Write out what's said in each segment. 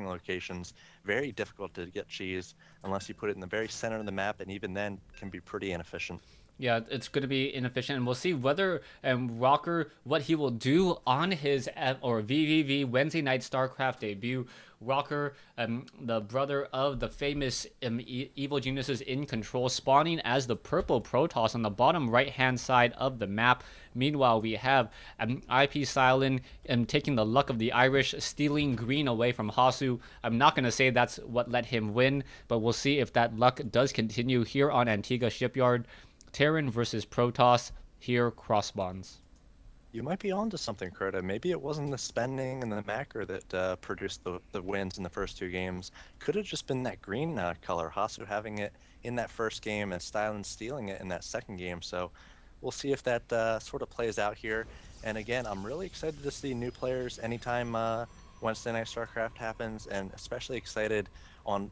locations, very difficult to get cheese unless you put it in the very center of the map, and even then can be pretty inefficient. Yeah, it's going to be inefficient, and we'll see whether Rocker what he will do on his or vVv Wednesday night StarCraft debut. Rocker, the brother of the famous evil geniuses in control, spawning as the purple Protoss on the bottom right hand side of the map. Meanwhile, we have IP Silent taking the luck of the Irish, stealing green away from Hasu. I'm not going to say that's what let him win, but we'll see if that luck does continue here on Antigua Shipyard. Terran versus Protoss, here cross bonds. You might be onto something, Crota. Maybe it wasn't the spending and the macro that produced the wins in the first two games. Could have just been that green color, Hasu having it in that first game and Stylen stealing it in that second game. So we'll see if that sort of plays out here. And again, I'm really excited to see new players anytime Wednesday Night StarCraft happens, and especially excited on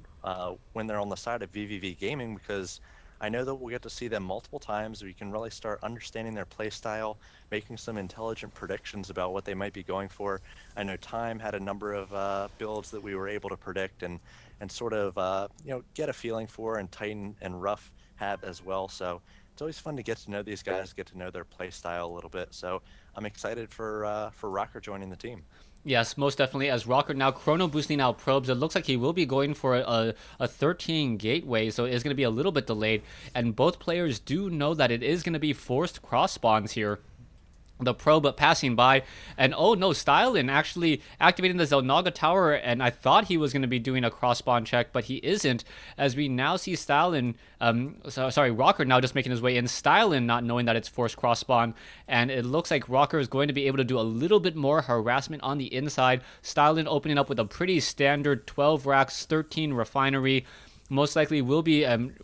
when they're on the side of vVv Gaming, because I know that we'll get to see them multiple times. We can really start understanding their play style, making some intelligent predictions about what they might be going for. I know Time had a number of builds that we were able to predict and sort of get a feeling for, and Titan and Rough have as well. So it's always fun to get to know these guys, get to know their play style a little bit. So I'm excited for Rocker joining the team. Yes, most definitely. As Rocker now chrono boosting out probes, it looks like he will be going for a 13 gateway, so it's going to be a little bit delayed. And both players do know that it is going to be forced cross spawns here. The probe passing by, and oh no, Stylen actually activating the Zelnaga tower, and I thought he was going to be doing a cross spawn check, but he isn't, as we now see Stylen, Rocker now just making his way in, Stylen not knowing that it's forced cross spawn, and it looks like Rocker is going to be able to do a little bit more harassment on the inside. Stylen opening up with a pretty standard 12 racks, 13 refinery, most likely will be,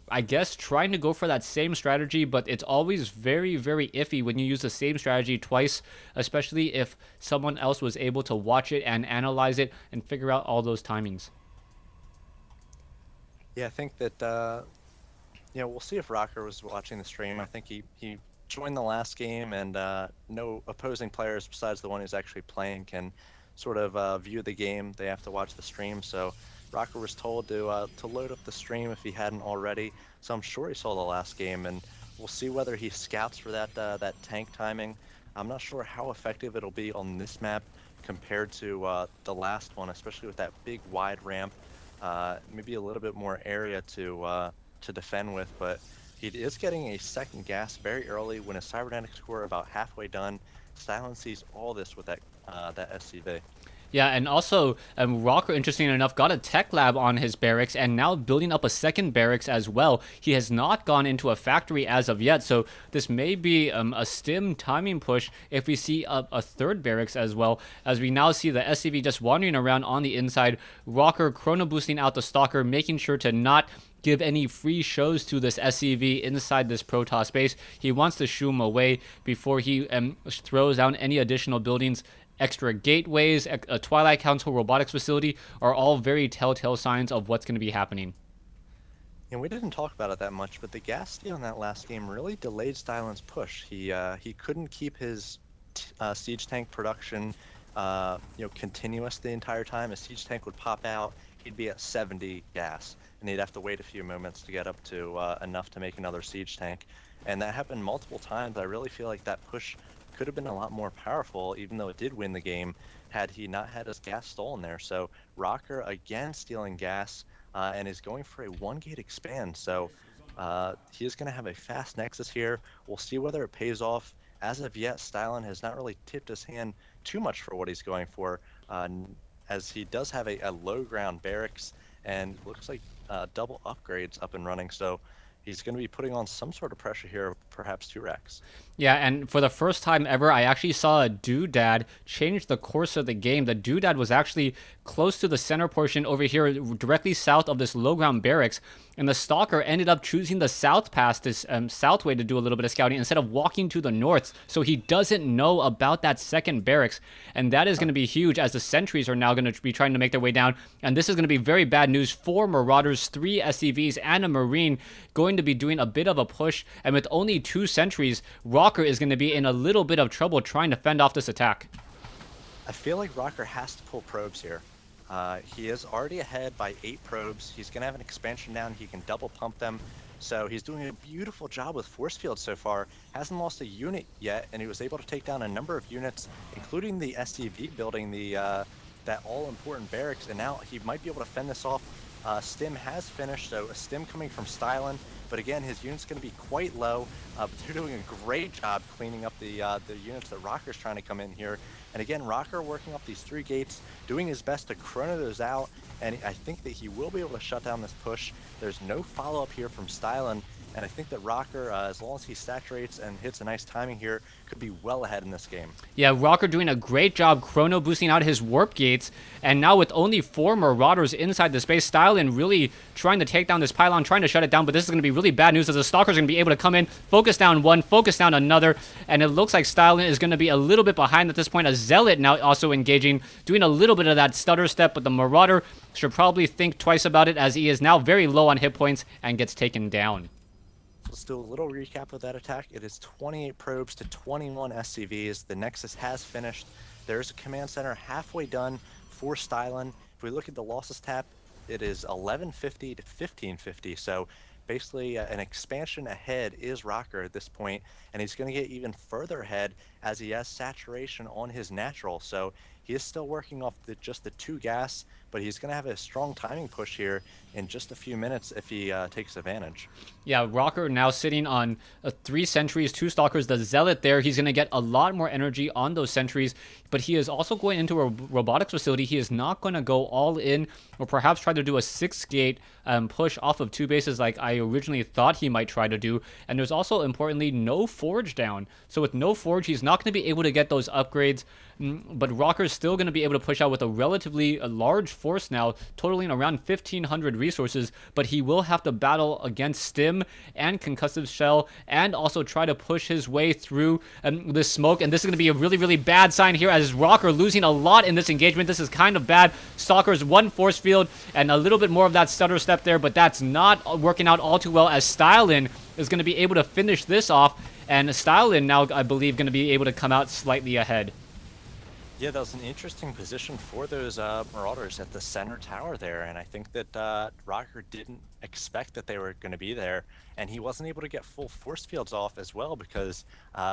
I guess, trying to go for that same strategy, but it's always very, very iffy when you use the same strategy twice, especially if someone else was able to watch it and analyze it and figure out all those timings. Yeah, I think that we'll see if Rocker was watching the stream. I think he joined the last game, and no opposing players besides the one who's actually playing can sort of view the game. They have to watch the stream. So Rocker was told to load up the stream if he hadn't already. So I'm sure he saw the last game, and we'll see whether he scouts for that tank timing. I'm not sure how effective it'll be on this map compared to the last one, especially with that big wide ramp. Maybe a little bit more area to defend with, but he is getting a second gas very early when his cybernetics core about halfway done. Stylen sees all this with that SCV. Yeah, and also Rocker, interesting enough, got a tech lab on his barracks and now building up a second barracks as well. He has not gone into a factory as of yet, so this may be a stim timing push if we see a third barracks as well, as we now see the SCV just wandering around on the inside. Rocker chrono boosting out the Stalker, making sure to not give any free shows to this SCV inside this Protoss base. He wants to shoo him away before he throws down any additional buildings. Extra gateways, a Twilight Council robotics facility are all very telltale signs of what's going to be happening. And we didn't talk about it that much, but the gas steal in that last game really delayed Stylen's push. He couldn't keep his siege tank production continuous the entire time. A siege tank would pop out, he'd be at 70 gas, and he'd have to wait a few moments to get up to enough to make another siege tank. And that happened multiple times. I really feel like that push could have been a lot more powerful, even though it did win the game, had he not had his gas stolen there. So Rocker again stealing gas and is going for a 1-gate expand. So he is going to have a fast nexus here. We'll see whether it pays off. As of yet, Stylen has not really tipped his hand too much for what he's going for, as he does have a low ground barracks and looks like double upgrades up and running. So he's going to be putting on some sort of pressure here, perhaps 2 racks. Yeah, and for the first time ever, I actually saw a doodad change the course of the game. The doodad was actually close to the center portion over here, directly south of this low ground barracks, and the Stalker ended up choosing the south pass, this south way, to do a little bit of scouting instead of walking to the north. So he doesn't know about that second barracks, and that is going to be huge, as the sentries are now going to be trying to make their way down, and this is going to be very bad news for Marauders. 3 SCVs and a Marine going to be doing a bit of a push, and with only 2 sentries, Rocker is going to be in a little bit of trouble trying to fend off this attack. I feel like Rocker has to pull probes here. He is already ahead by 8 probes. He's going to have an expansion down. He can double pump them. So he's doing a beautiful job with force field so far. Hasn't lost a unit yet, and he was able to take down a number of units, including the SCV building, that all-important barracks, and now he might be able to fend this off. Stim has finished, so a Stim coming from Stylen, but again, his unit's going to be quite low. But they're doing a great job cleaning up the units that Rocker's trying to come in here. And again, Rocker working up these 3 gates, doing his best to chrono those out, and I think that he will be able to shut down this push. There's no follow-up here from Stylen, and I think that Rocker, as long as he saturates and hits a nice timing here, could be well ahead in this game. Yeah, Rocker doing a great job chrono boosting out his warp gates, and now with only 4 Marauders inside the space, Stylen really trying to take down this pylon, trying to shut it down, but this is going to be really bad news as the Stalker's going to be able to come in, focus down one, focus down another, and it looks like Stylen is going to be a little bit behind at this point. A Zealot now also engaging, doing a little bit of that stutter step, but the Marauder should probably think twice about it as he is now very low on hit points and gets taken down. Let's do a little recap of that attack. It is 28 probes to 21 SCVs. The Nexus has finished. There's a command center halfway done for Stylen. If we look at the losses tab, it is 1150 to 1550. So basically an expansion ahead is Rocker at this point, and he's going to get even further ahead as he has saturation on his natural. So he is still working off just the 2 gas, but he's going to have a strong timing push here in just a few minutes if he takes advantage. Yeah, Rocker now sitting on 3 sentries, 2 stalkers, the Zealot there. He's going to get a lot more energy on those sentries, but he is also going into a robotics facility. He is not going to go all in or perhaps try to do a 6-gate push off of 2 bases like I originally thought he might try to do. And there's also, importantly, no forge down. So with no forge, he's not going to be able to get those upgrades, but Rocker's still going to be able to push out with a relatively large force now, totaling around 1,500 resources, but he will have to battle against Stim and Concussive Shell and also try to push his way through the smoke, and this is going to be a really, really bad sign here as Rocker losing a lot in this engagement. This is kind of bad. Stalker's 1 force field and a little bit more of that stutter step there, but that's not working out all too well as Stylen is going to be able to finish this off, and Stylen now, I believe, going to be able to come out slightly ahead. Yeah, that was an interesting position for those Marauders at the center tower there, and I think that Rocker didn't expect that they were going to be there, and he wasn't able to get full force fields off as well because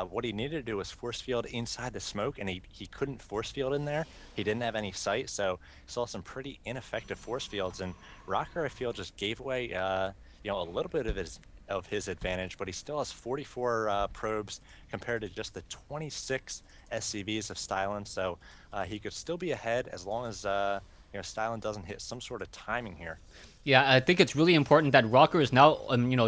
what he needed to do was force field inside the smoke, and he couldn't force field in there. He didn't have any sight, so saw some pretty ineffective force fields, and Rocker, I feel, just gave away a little bit of his advantage, but he still has 44 probes compared to just the 26 SCVs of Stylen, so he could still be ahead as long as Stylen doesn't hit some sort of timing here. Yeah, I think it's really important that Rocker is now,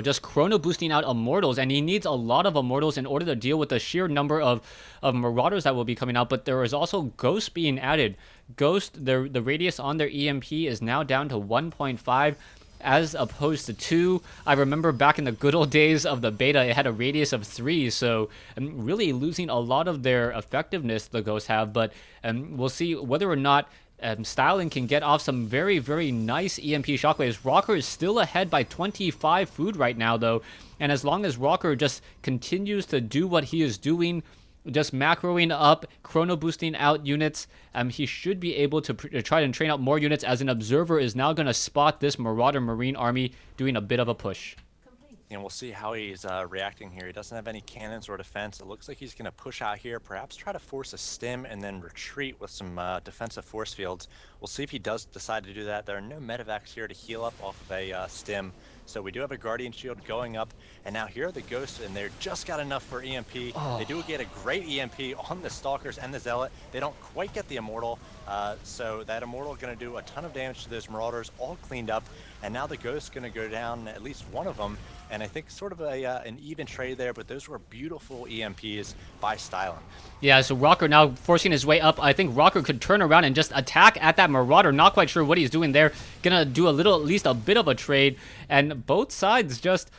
just chrono boosting out Immortals, and he needs a lot of Immortals in order to deal with the sheer number of Marauders that will be coming out, but there is also Ghost being added. Ghost, the radius on their EMP is now down to 1.5. as opposed to 2. I remember back in the good old days of the beta, it had a radius of 3, so really losing a lot of their effectiveness the Ghosts have, but we'll see whether or not Stylen can get off some very, very nice EMP shockwaves. Rocker is still ahead by 25 food right now, though, and as long as Rocker just continues to do what he is doing, just macroing up, chrono boosting out units, he should be able to try and train out more units, as an observer is now going to spot this Marauder Marine army doing a bit of a push. And we'll see how he's reacting here. He doesn't have any cannons or defense. It looks like he's going to push out here, perhaps try to force a stim and then retreat with some defensive force fields. We'll see if he does decide to do that. There are no medevacs here to heal up off of a stim. So we do have a Guardian Shield going up, and now here are the Ghosts, and they're just got enough for EMP. Oh. They do get a great EMP on the Stalkers and the Zealot. They don't quite get the Immortal, so that Immortal is going to do a ton of damage to those Marauders, all cleaned up, and now the Ghost's going to go down, at least one of them, and I think sort of an even trade there, but those were beautiful EMPs by Stylen. Yeah, so Rocker now forcing his way up. I think Rocker could turn around and just attack at that Marauder. Not quite sure what he's doing there. Gonna do a little, at least a bit of a trade. And both sides just,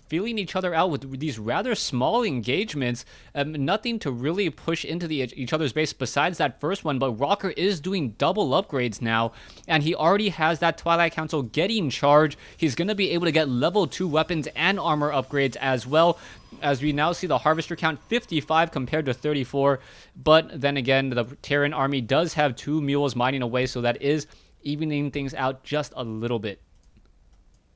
feeling each other out with these rather small engagements. Nothing to really push into each other's base besides that first one. But Rocker is doing double upgrades now. And he already has that Twilight Council getting charged. He's going to be able to get level 2 weapons and armor upgrades as well. as we now see the Harvester count 55 compared to 34. But then again, the Terran army does have 2 mules mining away, so that is evening things out just a little bit.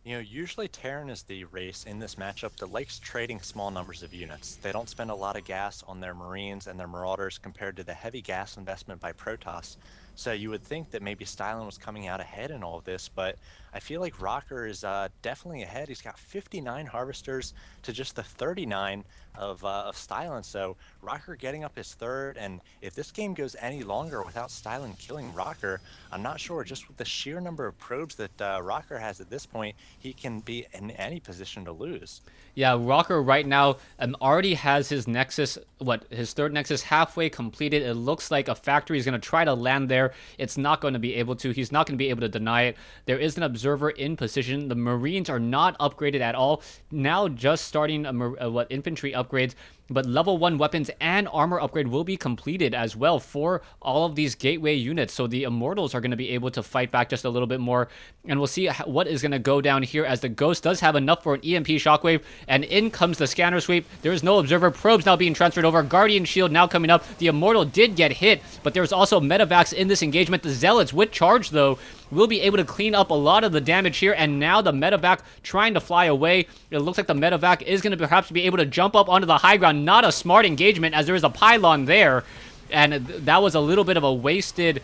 Usually Terran is the race in this matchup that likes trading small numbers of units. They don't spend a lot of gas on their Marines and their Marauders compared to the heavy gas investment by Protoss. So you would think that maybe Stylen was coming out ahead in all of this, but I feel like Rocker is definitely ahead. He's got 59 Harvesters to just the 39 of Stylen. So Rocker getting up his third, and if this game goes any longer without Stylen killing Rocker, I'm not sure. Just with the sheer number of probes that Rocker has at this point, he can be in any position to lose. Yeah, Rocker right now already has his Nexus, his third Nexus halfway completed. It looks like a factory is going to try to land there. It's not going to be able to. He's not going to be able to deny it. There is an observer in position. The Marines are not upgraded at all. Now just starting infantry upgrades. But level 1 weapons and armor upgrade will be completed as well for all of these gateway units. So the Immortals are going to be able to fight back just a little bit more. And we'll see what is going to go down here, as the Ghost does have enough for an EMP shockwave. And in comes the scanner sweep. There is no observer. Probes now being transferred over. Guardian shield now coming up. The Immortal did get hit, but there's also medevacs in this engagement. The Zealots with charge, though, will be able to clean up a lot of the damage here. And now the medevac trying to fly away. It looks like the medevac is going to perhaps be able to jump up onto the high ground. Not a smart engagement, as there is a pylon there, and that was a little bit of a wasted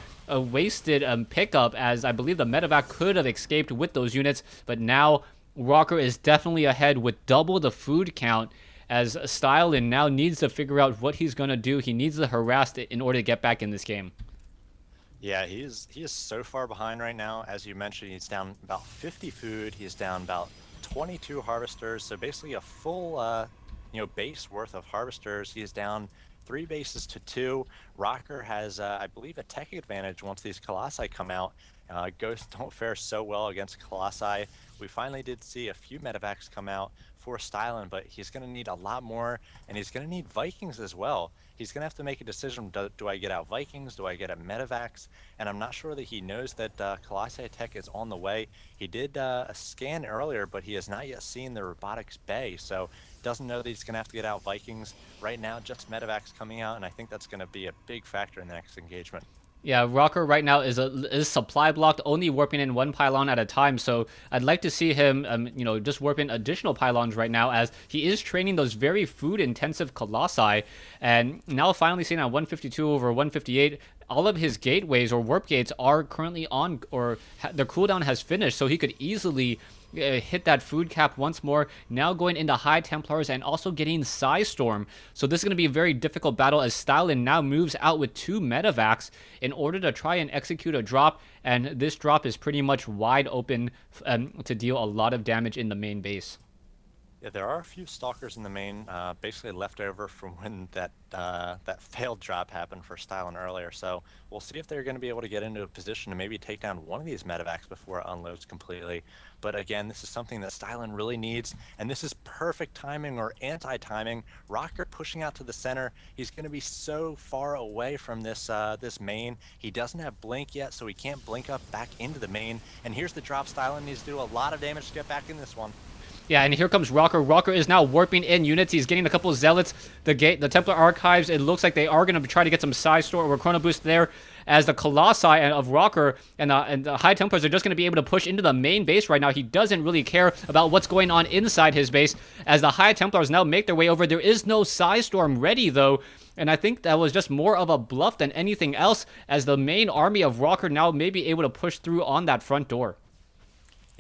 pickup, as I believe the medevac could have escaped with those units. But now Rocker is definitely ahead with double the food count, as Stylen now needs to figure out what he's going to do. He needs to harass it in order to get back in this game. Yeah, he is so far behind right now. As you mentioned, he's down about 50 food. He's down about 22 Harvesters. So basically a full base worth of Harvesters. He is down 3 bases to 2. Rocker has, I believe, a tech advantage once these Colossi come out. Ghosts don't fare so well against Colossi. We finally did see a few medevacs come out for Stylen, but he's going to need a lot more, and he's going to need Vikings as well. He's going to have to make a decision. Do I get out Vikings? Do I get out medevacs? And I'm not sure that he knows that Colossi tech is on the way. He did a scan earlier, but he has not yet seen the robotics bay, so doesn't know that he's going to have to get out Vikings. Right now, just medevacs coming out, and I think that's going to be a big factor in the next engagement. Yeah, Rocker right now is supply blocked, only warping in 1 pylon at a time. So I'd like to see him, just warp in additional pylons right now, as he is training those very food-intensive Colossi. And now finally seeing on 152 over 158, all of his gateways or warp gates are currently on, or their cooldown has finished, so he could easily hit that food cap once more. Now going into High Templars and also getting Psystorm. So this is going to be a very difficult battle, as Stylen now moves out with 2 medevacs in order to try and execute a drop. And this drop is pretty much wide open to deal a lot of damage in the main base. Yeah, there are a few stalkers in the main, basically left over from when that failed drop happened for Stylen earlier. So we'll see if they're going to be able to get into a position to maybe take down one of these medevacs before it unloads completely. But again, this is something that Stylen really needs, and this is perfect timing or anti-timing. Rocker pushing out to the center. He's going to be so far away from this main. He doesn't have blink yet, so he can't blink up back into the main. And here's the drop. Stylen needs to do a lot of damage to get back in this one. Yeah, and here comes Rocker. Rocker is now warping in units. He's getting a couple of Zealots. The Templar Archives, it looks like they are going to try to get some Psi Store or Chrono Boost there, as the Colossi of Rocker and the High Templars are just going to be able to push into the main base right now. He doesn't really care about what's going on inside his base, as the High Templars now make their way over. There is no Psi Storm ready, though, and I think that was just more of a bluff than anything else, as the main army of Rocker now may be able to push through on that front door.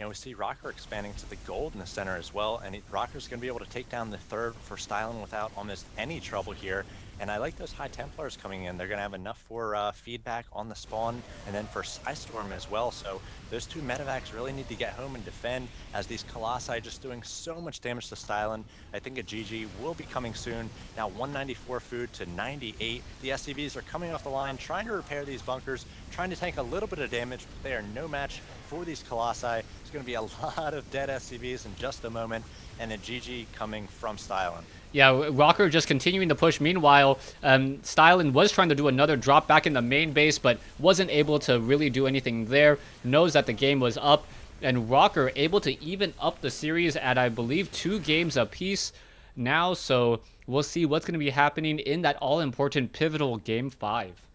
We see Rocker expanding to the gold in the center as well, and Rocker's going to be able to take down the third for Stylen without almost any trouble here. And I like those High Templars coming in. They're going to have enough for feedback on the spawn, and then for Psystorm as well. So those 2 medevacs really need to get home and defend, as these Colossi just doing so much damage to Stylen. I think a GG will be coming soon. Now 194 food to 98. The SCVs are coming off the line, trying to repair these bunkers, trying to tank a little bit of damage, but they are no match for these Colossi. There's going to be a lot of dead SCVs in just a moment, and a GG coming from Stylen. Yeah, Rocker just continuing to push. Meanwhile, Stylen was trying to do another drop back in the main base, but wasn't able to really do anything there. Knows that the game was up, and Rocker able to even up the series at, I believe, 2 games apiece. now. So we'll see what's going to be happening in that all important pivotal game 5.